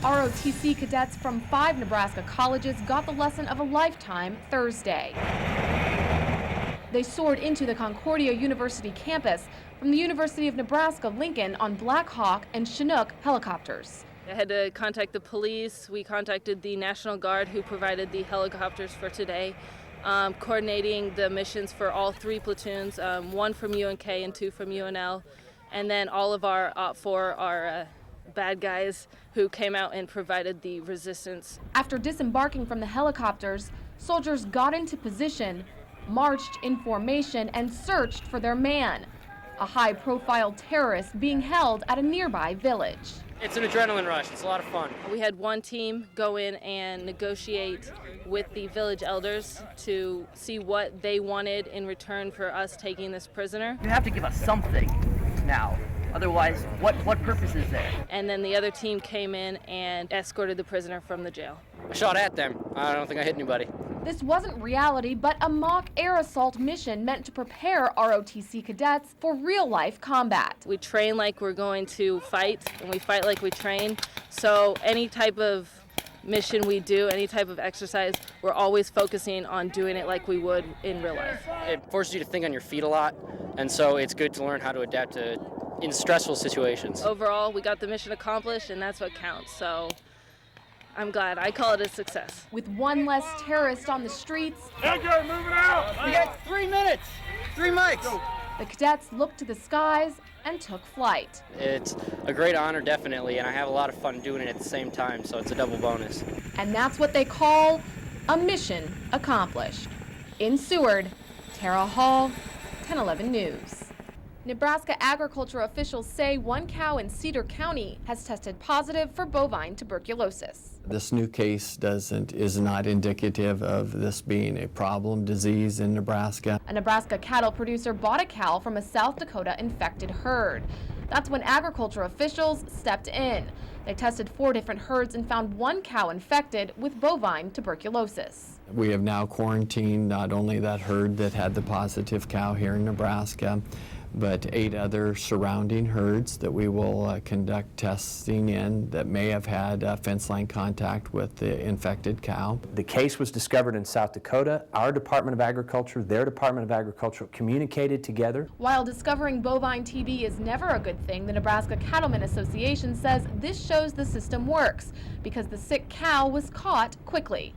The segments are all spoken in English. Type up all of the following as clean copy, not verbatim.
ROTC cadets from 5 Nebraska colleges got the lesson of a lifetime Thursday. They soared into the Concordia University campus from the University of Nebraska-Lincoln on Black Hawk and Chinook helicopters. I had to contact the police. We contacted the National Guard, who provided the helicopters for today, coordinating the missions for all 3 platoons, 1 from UNK and 2 from UNL, and then all of our OPFOR, our bad guys who came out and provided the resistance. After disembarking from the helicopters, soldiers got into position, marched in formation, and searched for their man, a high-profile terrorist being held at a nearby village. It's an adrenaline rush. It's a lot of fun. We had one team go in and negotiate with the village elders to see what they wanted in return for us taking this prisoner. You have to give us something now. Otherwise, what purpose is there? And then the other team came in and escorted the prisoner from the jail. I shot at them. I don't think I hit anybody. This wasn't reality, but a mock air assault mission meant to prepare ROTC cadets for real-life combat. We train like we're going to fight, and we fight like we train. So any type of mission we do, any type of exercise, we're always focusing on doing it like we would in real life. It forces you to think on your feet a lot, and so it's good to learn how to adapt to in stressful situations. Overall, we got the mission accomplished, and that's what counts. So I'm glad. I call it a success. With one less terrorist on the streets, Edgar, moving out! We got 3 minutes, 3 mics. the cadets looked to the skies and took flight. It's a great honor, definitely, and I have a lot of fun doing it at the same time, so it's a double bonus. And that's what they call a mission accomplished. In Seward, Tara Hall, 1011 News. Nebraska agriculture officials say one cow in Cedar County has tested positive for bovine tuberculosis. This new case is not indicative of this being a problem disease in Nebraska. A Nebraska cattle producer bought a cow from a South Dakota infected herd. That's when agriculture officials stepped in. They tested 4 different herds and found one cow infected with bovine tuberculosis. We have now quarantined not only that herd that had the positive cow here in Nebraska, but 8 other surrounding herds that we will conduct testing in that may have had fence line contact with the infected cow. The case was discovered in South Dakota. Our Department of Agriculture, their Department of Agriculture communicated together. While discovering bovine TB is never a good thing, the Nebraska Cattlemen Association says this shows the system works because the sick cow was caught quickly.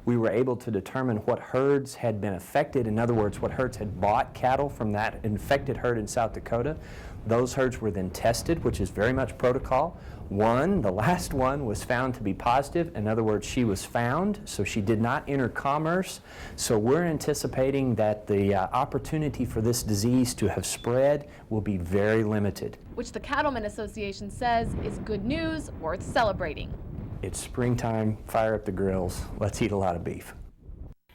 We were able to determine what herds had been affected. In other words, what herds had bought cattle from that infected herd in South Dakota. Those herds were then tested, which is very much protocol. The last one, was found to be positive. In other words, she was found, so she did not enter commerce. So we're anticipating that the opportunity for this disease to have spread will be very limited. Which the Cattlemen Association says is good news worth celebrating. It's springtime, fire up the grills, let's eat a lot of beef.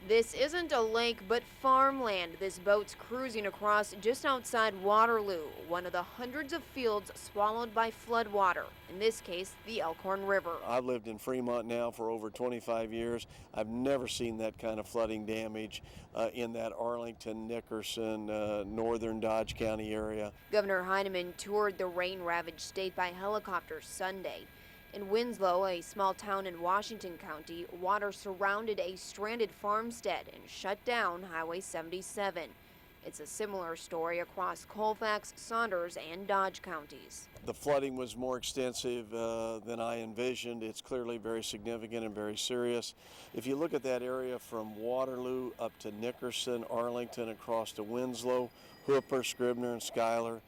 This isn't a lake, but farmland. This boat's cruising across just outside Waterloo, one of the hundreds of fields swallowed by floodwater, in this case, the Elkhorn River. I've lived in Fremont now for over 25 years. I've never seen that kind of flooding damage in that Arlington, Nickerson, northern Dodge County area. Governor Heineman toured the rain-ravaged state by helicopter Sunday. In Winslow, a small town in Washington County, water surrounded a stranded farmstead and shut down Highway 77. It's a similar story across Colfax, Saunders, and Dodge counties. The flooding was more extensive than I envisioned. It's clearly very significant and very serious. If you look at that area from Waterloo up to Nickerson, Arlington, across to Winslow, Hooper, Scribner, and Schuyler,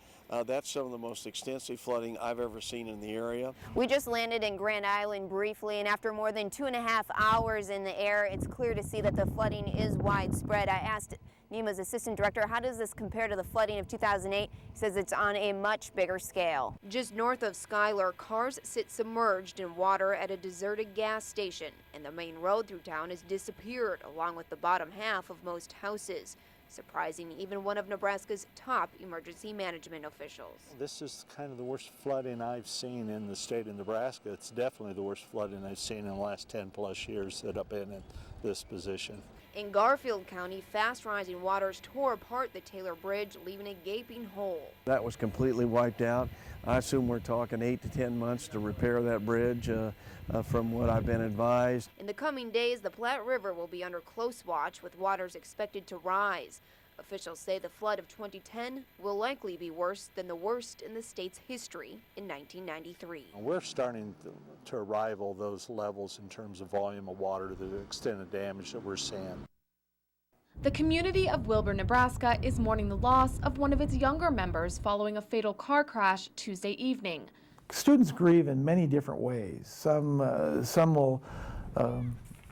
that's some of the most extensive flooding I've ever seen in the area. We just landed in Grand Island briefly, and after more than 2.5 hours in the air, it's clear to see that the flooding is widespread. I asked NEMA's assistant director, how does this compare to the flooding of 2008? He says it's on a much bigger scale. Just north of Schuyler, cars sit submerged in water at a deserted gas station, and the main road through town has disappeared, along with the bottom half of most houses, surprising even one of Nebraska's top emergency management officials. This is kind of the worst flooding I've seen in the state of Nebraska. It's definitely the worst flooding I've seen in the last 10 plus years that I've been in this position. In Garfield County, fast rising waters tore apart the Taylor Bridge, leaving a gaping hole. That was completely wiped out. I assume we're talking 8 to 10 months to repair that bridge from what I've been advised. In the coming days, the Platte River will be under close watch with waters expected to rise. Officials say the flood of 2010 will likely be worse than the worst in the state's history in 1993. We're starting to rival those levels in terms of volume of water to the extent of damage that we're seeing. The community of Wilbur, Nebraska is mourning the loss of one of its younger members following a fatal car crash Tuesday evening. Students grieve in many different ways. Some will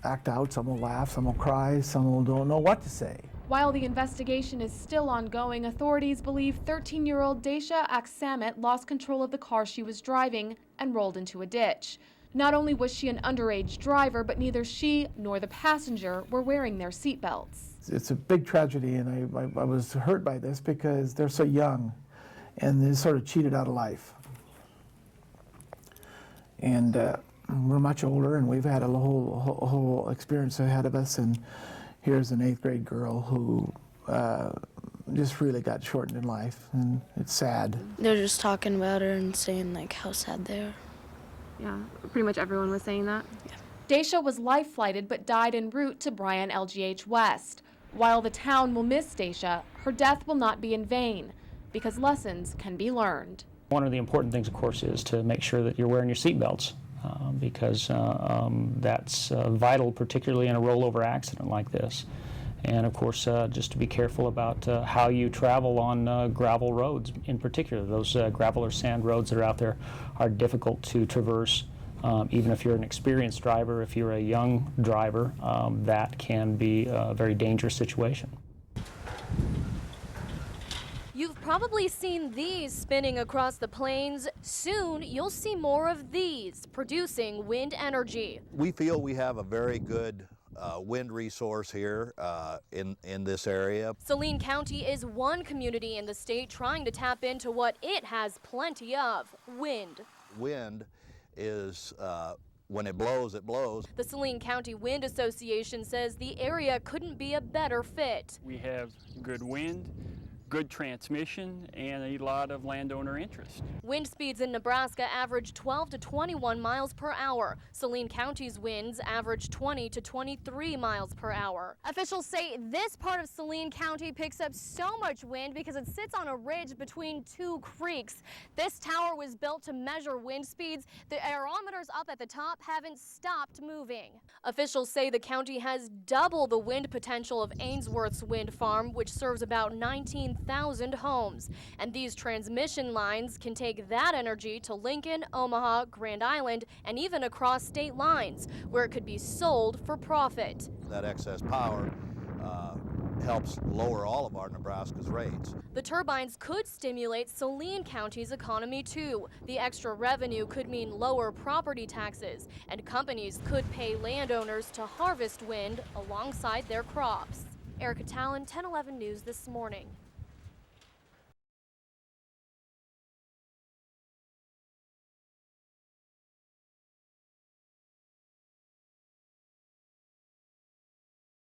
act out, some will laugh, some will cry, some will don't know what to say. While the investigation is still ongoing, authorities believe 13-year-old Daisha Aksamet lost control of the car she was driving and rolled into a ditch. Not only was she an underage driver, but neither she nor the passenger were wearing their seatbelts. It's a big tragedy, and I was hurt by this because they're so young and they're sort of cheated out of life. And we're much older, and we've had a whole experience ahead of us, and here's an 8th grade girl who just really got shortened in life, and it's sad. They're just talking about her and saying like how sad they are. Yeah, pretty much everyone was saying that. Yeah. Daisha was life-flighted but died en route to Bryan LGH West. While the town will miss Daisha, her death will not be in vain because lessons can be learned. One of the important things, of course, is to make sure that you're wearing your seatbelts because that's vital, particularly in a rollover accident like this. And of course, just to be careful about how you travel on gravel roads in particular. Those gravel or sand roads that are out there are difficult to traverse. Even if you're an experienced driver, if you're a young driver, that can be a very dangerous situation. You've probably seen these spinning across the plains. Soon, you'll see more of these, producing wind energy. We feel we have a very good wind resource here in this area. Saline County is one community in the state trying to tap into what it has plenty of, wind. Wind is, when it blows, it blows. The Saline County Wind Association says the area couldn't be a better fit. We have good wind, good transmission, and a lot of landowner interest. Wind speeds in Nebraska average 12 to 21 miles per hour. Saline County's winds average 20 to 23 miles per hour. Officials say this part of Saline County picks up so much wind because it sits on a ridge between two creeks. This tower was built to measure wind speeds. The aerometers up at the top haven't stopped moving. Officials say the county has double the wind potential of Ainsworth's wind farm, which serves about 19,000 homes. And these transmission lines can take that energy to Lincoln, Omaha, Grand Island, and even across state lines, where it could be sold for profit. That excess power helps lower all of our Nebraska's rates. The turbines could stimulate Saline County's economy too. The extra revenue could mean lower property taxes, and companies could pay landowners to harvest wind alongside their crops. Erica Talon, 1011 News this morning.